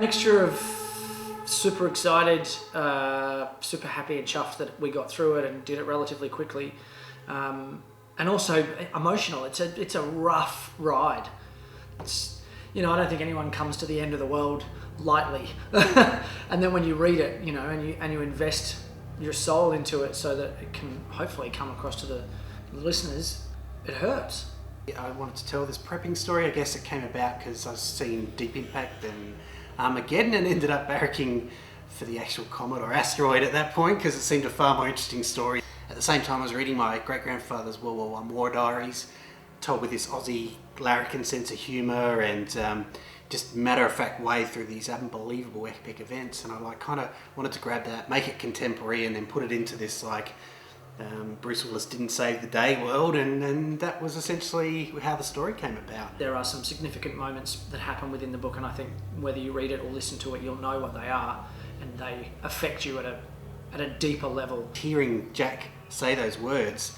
Mixture of super excited, super happy and chuffed that we got through it and did it relatively quickly, and also emotional. It's a rough ride. It's, you know, I don't think anyone comes to the end of the world lightly. And then when you read it, you know, and you invest your soul into it so that it can hopefully come across to the listeners, it hurts. I wanted to tell this prepping story. I guess it came about because I was seeing Deep Impact and Armageddon and ended up barracking for the actual comet or asteroid at that point because it seemed a far more interesting story. At the same time, I was reading my great-grandfather's World War I war diaries, told with this Aussie larrikin sense of humour and just matter-of-fact way through these unbelievable epic events, and I kind of wanted to grab that, make it contemporary, and then put it into this Bruce Willis didn't save the day world, and that was essentially how the story came about. There are some significant moments that happen within the book, and I think whether you read it or listen to it, you'll know what they are, and they affect you at a deeper level. Hearing Jack say those words,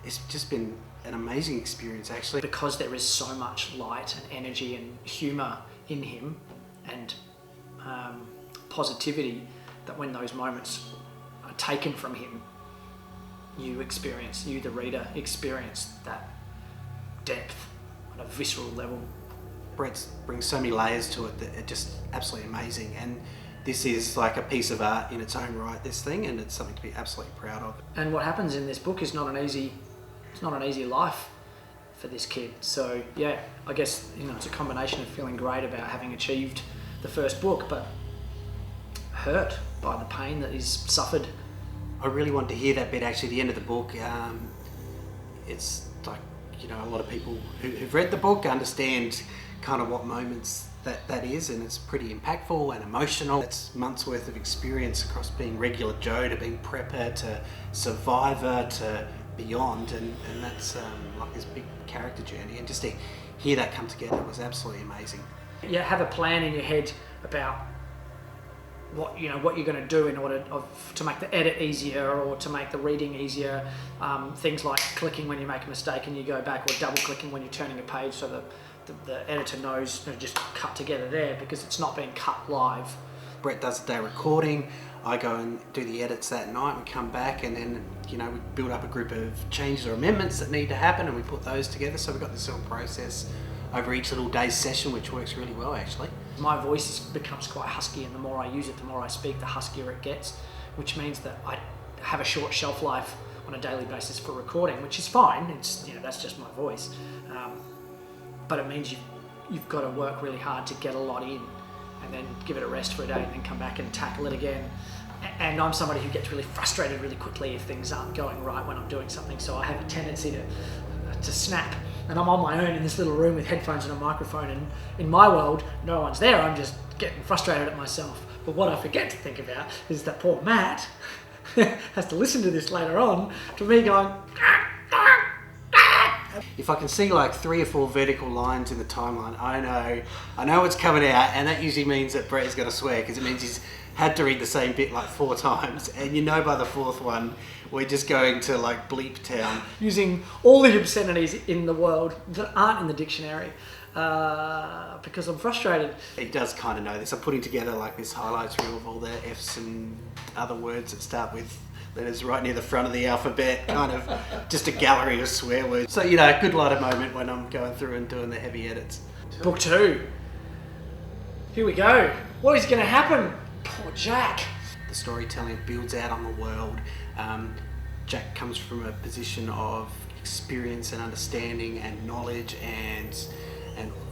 it's just been an amazing experience, actually. Because there is so much light and energy and humour in him, and positivity, that when those moments are taken from him, you the reader experience that depth on a visceral level. Brett brings so many layers to it that it's just absolutely amazing, and this is like a piece of art in its own right, this thing, and it's something to be absolutely proud of. And what happens in this book is not an easy life for this kid. So yeah, I guess, you know, it's a combination of feeling great about having achieved the first book, but hurt by the pain that he's suffered. I really want to hear that bit actually at the end of the book. It's like, you know, a lot of people who've read the book understand kind of what moments that is, and it's pretty impactful and emotional. It's months worth of experience across being regular Joe to being prepper to survivor to beyond, and that's like this big character journey, and just to hear that come together was absolutely amazing. You have a plan in your head about what you're going to do in order to make the edit easier or to make the reading easier. Things like clicking when you make a mistake and you go back, or double clicking when you're turning a page so that the editor knows to just cut together there, because it's not being cut live. Brett does the day recording, I go and do the edits that night, we come back, and then, you know, we build up a group of changes or amendments that need to happen, and we put those together. So we've got this little process over each little day's session, which works really well, actually. My voice becomes quite husky, and the more I use it, the more I speak, the huskier it gets, which means that I have a short shelf life on a daily basis for recording, which is fine. It's, you know, that's just my voice. But it means you've got to work really hard to get a lot in, and then give it a rest for a day, and then come back and tackle it again. And I'm somebody who gets really frustrated really quickly if things aren't going right when I'm doing something, so I have a tendency to snap. And I'm on my own in this little room with headphones and a microphone, and in my world, no one's there. I'm just getting frustrated at myself. But what I forget to think about is that poor Matt has to listen to this later on, to me going... If I can see like 3 or 4 vertical lines in the timeline, I know it's coming out, and that usually means that Brett is going to swear, because it means he's had to read the same bit like 4 times, and you know by the 4th one we're just going to like bleep town, using all the obscenities in the world that aren't in the dictionary, because I'm frustrated. He does kind of know this. I'm putting together like this highlights reel of all the F's and other words that start with letters right near the front of the alphabet, kind of just a gallery of swear words. So, you know, a good lighter moment when I'm going through and doing the heavy edits. Book 2. Here we go. What is going to happen? Poor Jack. The storytelling builds out on the world. Jack comes from a position of experience and understanding and knowledge and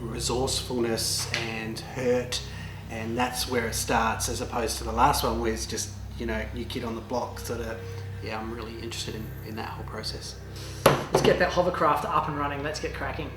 resourcefulness and hurt, and that's where it starts, as opposed to the last one where it's just, you know, new kid on the block. Sort of, yeah, I'm really interested in that whole process. Let's get that hovercraft up and running. Let's get cracking.